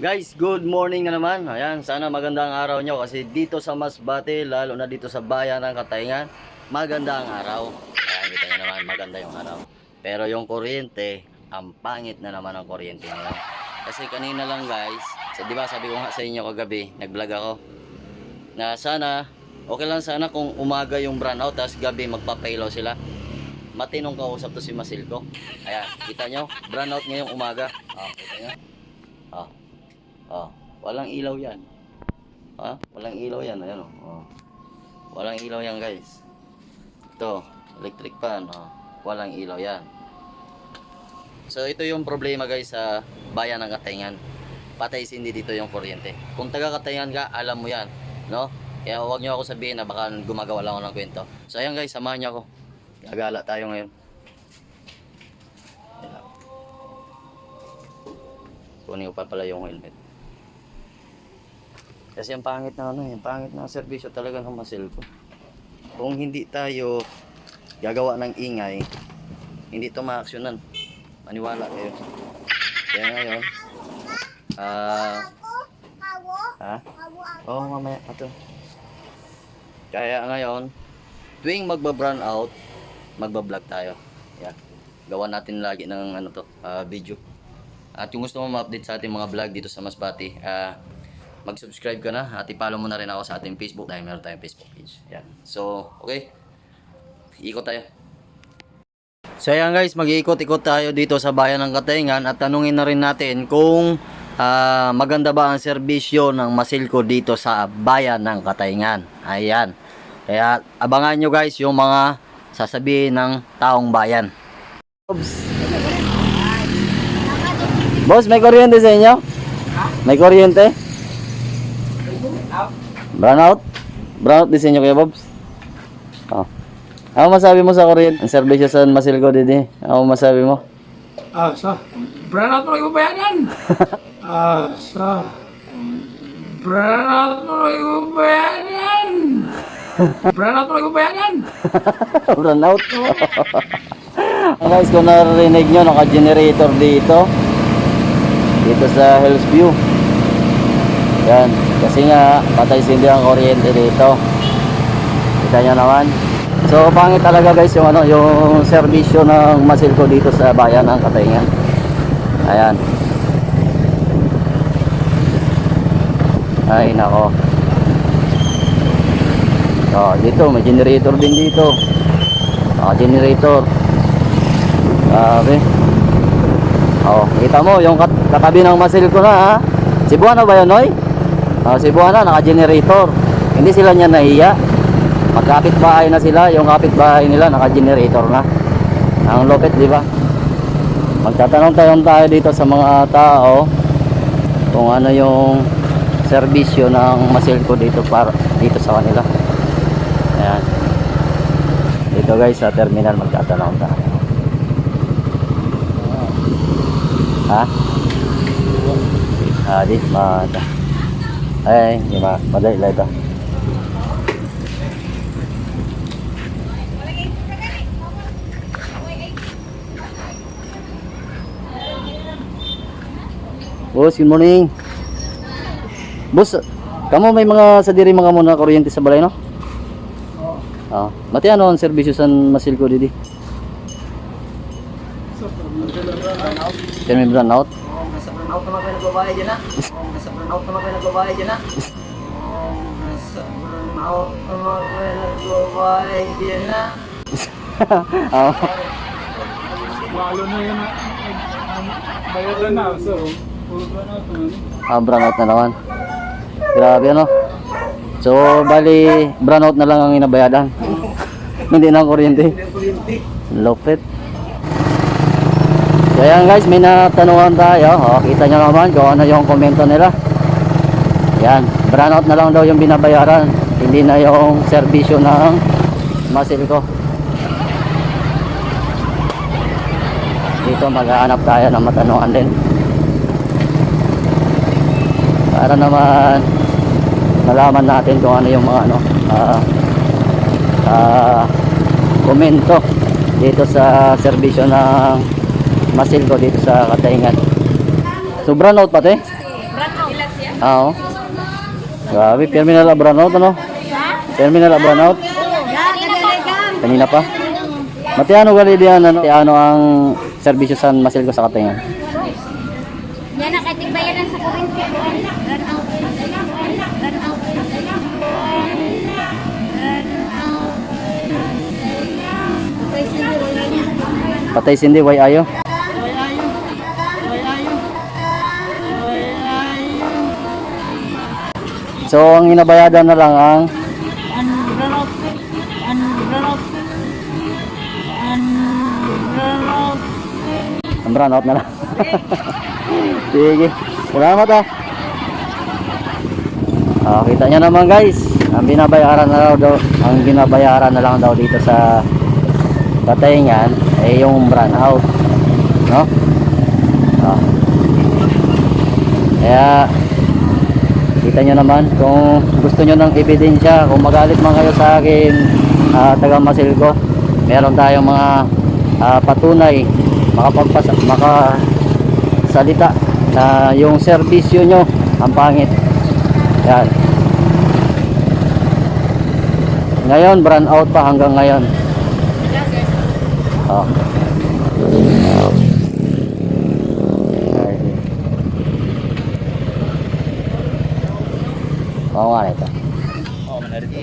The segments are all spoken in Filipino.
Guys, good morning na naman. Ayan, sana magandang araw nyo kasi dito sa Masbate, lalo na dito sa bayan ng Katayngan, maganda ang araw. Ayan, kita nyo naman, maganda yung araw. Pero yung kuryente, ang pangit na naman ang kuryente ngayon. Kasi kanina lang guys, di ba sabi ko nga sa inyo kagabi, nag-vlog ako, na sana, okay lang sana kung umaga yung brownout, tapos gabi magpapailaw sila. Matinong kausap to si Masilko. Ayan, kita nyo, brownout ngayong umaga. Kita nyo. Walang ilaw yan. Walang ilaw yan. Ayan, walang ilaw yan guys. Ito, electric fan. Walang ilaw yan. So ito yung problema guys sa bayan ng Katayngan. Patay sindi dito yung kuryente. Kung taga Katayngan ka, alam mo yan, no? Kaya huwag nyo ako sabihin na baka gumagawa lang ako ng kwento. So ayan guys, samahan nyo ako. Gagala tayo ngayon. Kunin ko pa pala yung helmet. Kasi ang pangit na yung pangit na serbisyo talaga ng Masilko. Kung hindi tayo gagawa ng ingay, hindi ito maaksyonan. Maniwala kayo. Kaya ngayon, mamaya ito. Kaya ngayon, tuwing magba-brown out, magba-vlog tayo. Yeah. Gawa natin lagi ng video. At kung gusto mo ma-update sa ating mga vlog dito sa Masbate, mag-subscribe ka na at i-follow mo na rin ako sa ating Facebook dahil meron tayong Facebook page. Yan. So, okay. Ikot tayo. So, ayan guys, mag-iikot-ikot tayo dito sa bayan ng Katayngan at tanungin na rin natin kung maganda ba ang serbisyo ng Masilko dito sa bayan ng Katayngan. Ayan. Kaya abangan nyo guys yung mga sasabihin ng taong bayan. Boss, may kuryente sa inyo? May kuryente? Brownout? Brownout din sa inyo Kuya Bobs? Ano masabi mo sa kuryente? Ang serbisyo sa Masilko didi? Ano masabi mo? Brownout mo lang bayanan! Brownout mo lang bayanan! Brownout mo lang bayanan! Brownout? Guys, kung narinig nyo, naka-generator dito sa Hills View. Yan, kasi nga patay sindi ang kuryente dito. Kita nyo naman. So pangit talaga guys yung yung serbisyo ng Masilko dito sa bayan ng Katayngan. Ayan. Ay nako. Dito may generator din dito. Generator. Grabe. Kita mo yung katabi ng Masilko na Cebuana ba yun, Noy? Cebuana, naka-generator. Hindi sila niya nahiya. Magkapit bahay na sila. Yung kapit bahay nila, naka-generator na. Ang lupit, di ba? Magtatanong tayo dito sa mga tao kung ano yung serbisyo ng Masilko dito sa kanila. Ayan. Dito guys, sa terminal magtatanong tayo. Di mata. Di madali lang ito. Boss, good morning. Boss, kamo may mga sa diri mga muna kuryente sa balay, no? Mati ano ang serbisyo sa Masilko didi? Can we run out? Nasa burnout naman kayo nagbabayad dyan na. Nasa burnout naman kayo nagbabayad dyan na. Nasa burnout naman kayo nagbabayad dyan na. Lalo na yun bayadan na. So, puro brownout naman. Brownout na naman. Grabe ano. So, bali brownout na lang ang inabayadan. Hindi na ang kuryente. Lupit. Kaya guys, may natanungan tayo. Kita nyo naman kung ano yung komento nila. Yan, brownout na lang daw yung binabayaran. Hindi na yung serbisyo ng Masilko. Dito maghahanap tayo ng matanungan din. Para naman malaman natin kung ano yung mga komento dito sa serbisyo ng Masilko dito sa Katayngan. So brownout pati? Brownout Oo. Grabe, terminal na brownout ano? Terminal na brownout? Kanina pa? Matiano gali diyan ano? Matiano ang serbisyo sa Masilco sa Katingan? Yan na, kahit bayaran sa kuryente. Run out. Patay sindi, way ayo? So, ang inabayadan na lang ang ang brownout na lang. Sige. Salamat ah. Kita nyo naman guys. Ang binabayaran na daw, ang binabayaran na lang daw dito sa Katayngan ay yung brownout. No? Kaya kita nyo naman kung gusto nyo ng ebidensya, kung magalit man kayo sa akin, taga Masilco, meron tayong mga patunay, makasalita na yung serbisyo nyo ang pangit. Yan. Ngayon brand out pa hanggang ngayon. Oo nga ito.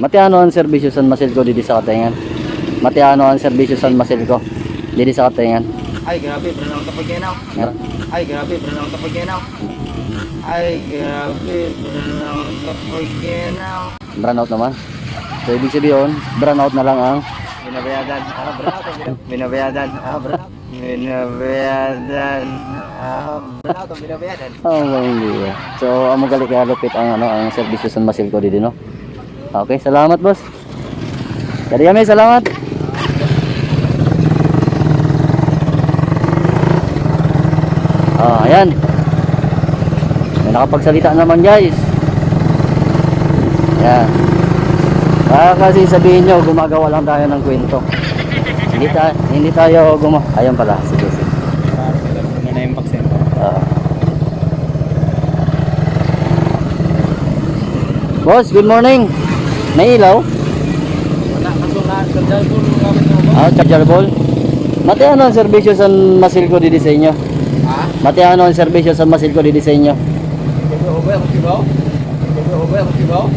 Matiano ang serbisyo sa Masilco dito sa Katingan? Matiano ang serbisyo sa Masilco dito sa Katingan? Ay, grabe, brownout na pagkinaw. Ay, grabe, brownout na pagkinaw. Ay, grabe, brownout na pagkinaw. Brownout naman. So ibig sabihin, brownout na lang ang Binabayadan. Brownout. Binabayadan. Brownout. Binabayadan. Brownout ang binabayadan. hindi. So amo gali kaya lupit ang ang serbisyo sa Masilco dito no. Okay, salamat boss. Dari kami salamat. Ayan. May nakapagsalita naman guys. Yan. Kasi sabihin nyo, gumagawa lang tayo ng kwento. Hindi tayo Ayan pala, sige. Ano na yung vaccine? Boss, good morning. May ilaw? Wala, kasungan. Sandal po nung gamit mo. Charger ball. Mati ano ang serbisyo sa Masilco di disenyo? Mati ano ang serbisyo sa Masilco di disenyo? Ubay ako sibaw. Ubay ako sibaw.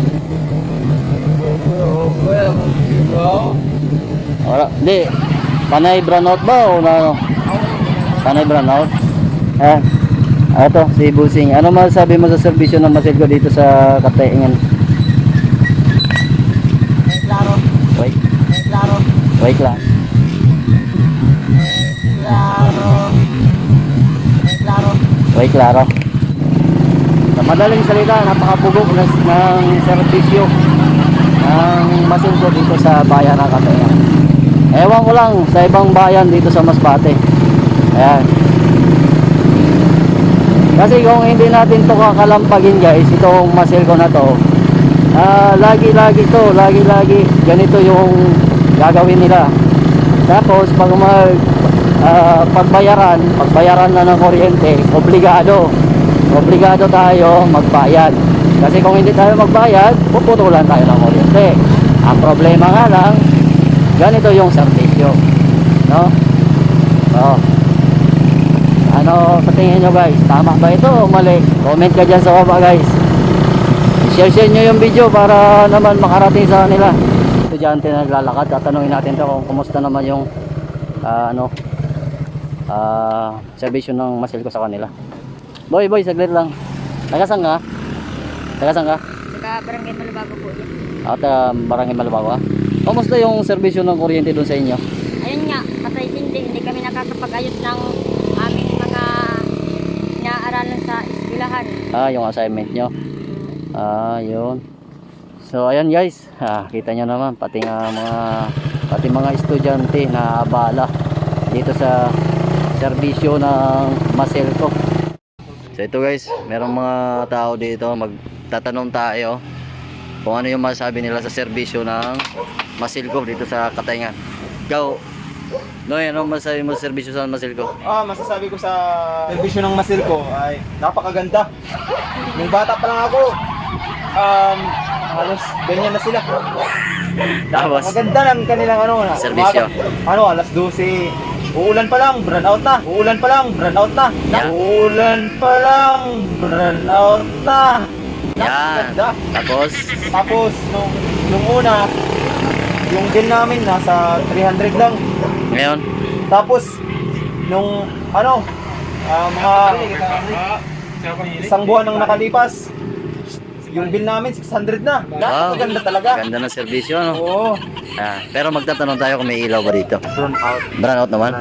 Ubay ako sibaw. Wala, di. Panay brownout ba o na ano? Panay brownout? Ito, si Busing. Ano masasabi mo sa serbisyo ng Masilco dito sa Katingan? Klaro. Wait. Klaro. Wait lang. Klaro. Klaro. Wait, klaro. Sa madaling salita, napakapugong ng serbisyo ng Masilco dito sa bayan ng Katingan. Ewan ko lang sa ibang bayan dito sa Masbate. Ayan. Kasi kung hindi natin to kakalampagin guys, itong Masilco na to, lagi-lagi ganito yung gagawin nila. Tapos pag pagbayaran na ng kuryente, obligado tayo magbayad. Kasi kung hindi tayo magbayad, puputulan tayo ng kuryente. Ang problema nga lang, ganito yung serbisyo, no? Ano sa tingin nyo guys? Tama ba ito o mali? Comment ka dyan sa baba guys. Share nyo yung video para naman makarating sa kanila. Estudyante na naglalakad, tatanungin natin to kung kumusta naman yung serbisyo ng Masilco sa kanila. Boy, saglit lang. Tagasan ka? Taga Barangay Malubago po yun. Barangay Malubago ka? Kumusta yung serbisyo ng kuryente doon sa inyo? Ayun nga, patay sindi. Hindi kami nakakapag-ayos ng aming mga inaaralan sa eskwelahan. Yung assignment nyo. Yun. So ayan guys, kita nyo naman pati mga estudyante na abala dito sa serbisyo ng Masilco. So ito guys, merong mga tao dito, magtatanong tayo kung ano yung masasabi nila sa serbisyo ng Masilco dito sa Katingan. Ikaw, Noy, ano masasabi mo sa serbisyo sa Masilco? Masasabi ko sa servisyo ng Masilco ay napakaganda. Nung bata pa lang ako, halos ganyan na sila. Tapos, Napakaganda ng kanilang Serbisyo. alas 12. Uulan pa lang, burn out na. Uulan pa lang, burn out na. Yeah. Uulan pa lang, burn out na. yan. Napakaganda. Tapos, nung una, yung bill namin nasa 300 lang. Ngayon, Tapos, nung mga isang buwan nang nakalipas, yung bill namin 600 na. wow. Ganda talaga. Ganda ng serbisyo, ano? Oo. Pero magtatanong tayo kung may ilaw ba dito. Burn out. Brown out naman?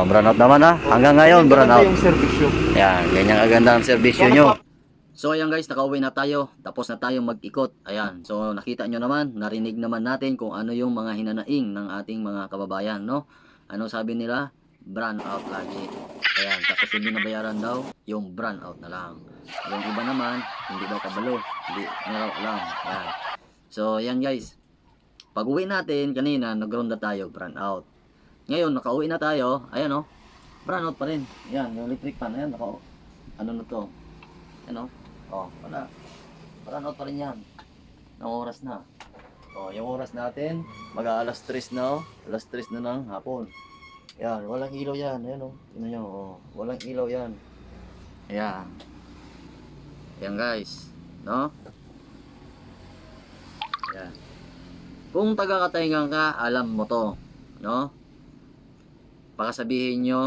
Brown out naman ha. Hanggang ngayon, brown out. Yung servisyo. Yan, ganyan aganda ang serbisyo nyo. So ayan guys, nakauwi na tayo. Tapos na tayong mag-ikot. Ayan, so nakita nyo naman, narinig naman natin kung ano yung mga hinanaing ng ating mga kababayan, no? Ano sabi nila? Brown out lagi. Ayan, tapos yung binabayaran daw, yung brown out na lang. Yung iba naman, hindi daw kabalo. Hindi na raw alam. Ayan. So ayan guys, pag uwi natin, kanina nag-ronda tayo, brown out. Ngayon, nakauwi na tayo, ayan o, brown out pa rin. Ayan, yung electric fan, ayan, ano na to? Ano? Wala. Brown out pa rin yan. Nang oras na. Yung oras natin, mag-aalas 3 na, alas 3 na ng hapon. Ayan, walang ilaw yan, ayan o. Tingnan nyo, walang ilaw yan. Ayan. Ayan guys, no? Ayan. Kung taga-Katayngan ka, alam mo to, no? Baka sabihin nyo,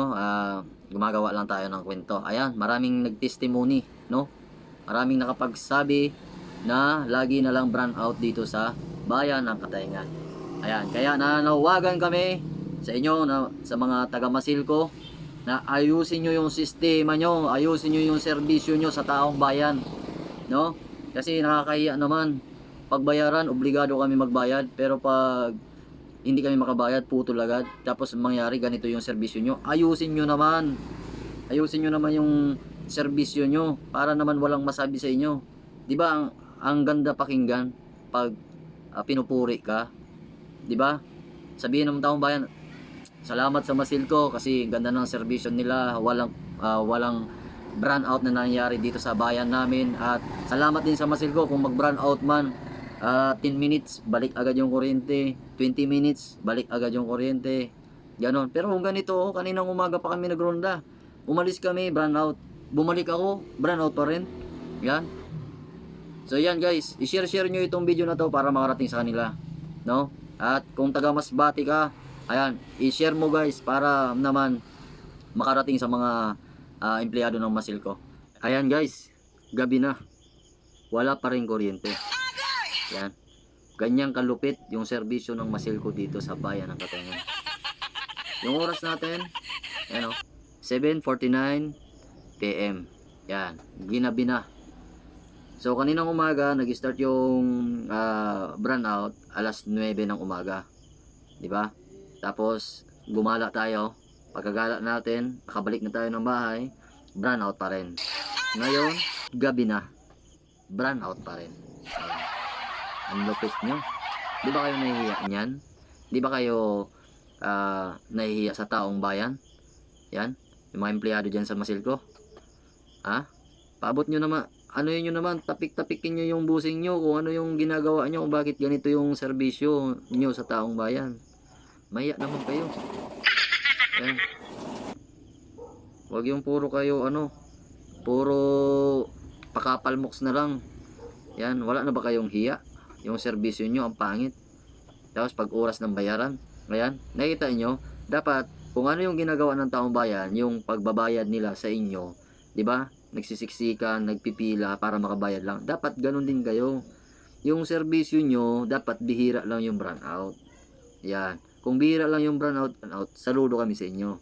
gumagawa lang tayo ng kwento. Ayan, maraming nag-testimony, no? Maraming nakapagsabi na lagi na lang brown out dito sa bayan ng Katayngan. Ayan, kaya nanawagan kami sa inyo, sa mga taga Masilco, na ayusin nyo yung sistema nyo, ayusin nyo yung serbisyo nyo sa taong bayan, no? Kasi nakakahiya naman, pagbayaran, obligado kami magbayad, pero pag hindi kami makabayad, putol agad. Tapos mangyari ganito yung serbisyo nyo. Ayusin nyo naman yung serbisyo nyo para naman walang masabi sa inyo. 'Di ba ang ganda pakinggan pag pinupuri ka, 'di ba? Sabihin ng taong bayan, salamat sa Masilco kasi ganda ng serbisyo nila, walang brown out na nangyayari dito sa bayan namin, at salamat din sa Masilco kung mag brown out man, 10 minutes balik agad yung kuryente, 20 minutes balik agad yung kuryente, ganon. Pero kung ganito, kaninang umaga pa kami nagronda, umalis kami, brown out, bumalik ako, brown out pa rin. Yan. So yan guys, i-share nyo itong video na to para makarating sa kanila, no? At kung taga Masbate ka, ayan, i-share mo guys para naman makarating sa mga empleyado ng Masilco. Ayan guys, gabi na, wala pa rin kuryente. Yan, ganyang kalupit yung serbisyo ng Masilco dito sa bayan ng Katayngan. Yung oras natin, ayan o, 7:49 PM. Yan, ginabi na. So kaninang umaga nag-start yung brown out alas 9 ng umaga. 'Di ba? Tapos gumala tayo. Pagkagala natin, nakabalik na tayo ng bahay, brown out pa rin. Ngayon, gabi na. Brown out pa rin. Ayan. Ang lupit nyo. 'Di ba kayo nahihiya niyan? 'Di ba kayo nahihiya sa taong bayan? Yan, yung mga empleyado diyan sa Masilco. Paabot nyo naman, ano yun nyo naman, tapik-tapikin nyo yung busing nyo kung ano yung ginagawa nyo, kung bakit ganito yung serbisyo nyo sa taong bayan. Mahiya naman kayo. Yan. Huwag yung puro kayo puro pakapalmoks na lang. Yan, wala na ba kayong hiya? Yung serbisyo nyo ang pangit. Tapos pag oras ng bayaran, ayan, nakita nyo, dapat kung ano yung ginagawa ng taong bayan, yung pagbabayad nila sa inyo, 'di ba? Nagsisiksikan, nagpipila para makabayad lang. Dapat ganun din kayo. Yung serbisyo nyo, dapat bihira lang yung brown out. Yan. Kung bihira lang yung brown out, saludo kami sa inyo.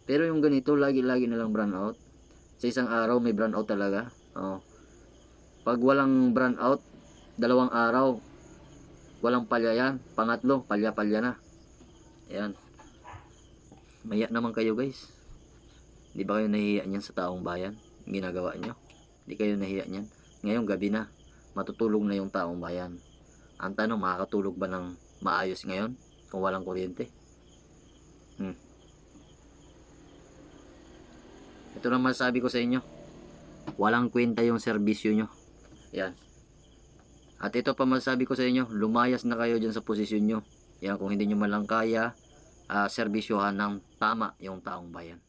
Pero yung ganito, lagi-lagi na lang brown out. Sa isang araw, may brown out talaga. Pag walang brown out, 2 araw, walang palya yan. Pangatlo, palya-palya na. Yan. Maya naman kayo guys. Di ba kayo nahihiya niyan sa taong bayan? Ginagawa nyo? Di kayo nahihiya niyan? Ngayong gabi na, matutulog na yung taong bayan. Ang tanong, makakatulog ba ng maayos ngayon kung walang kuryente? Ito lang masasabi ko sa inyo. Walang kwenta yung serbisyo nyo. Yan. At ito pa masasabi ko sa inyo, lumayas na kayo dyan sa posisyon nyo. Yan, kung hindi nyo malang kaya, serbisyohan ng tama yung taong bayan.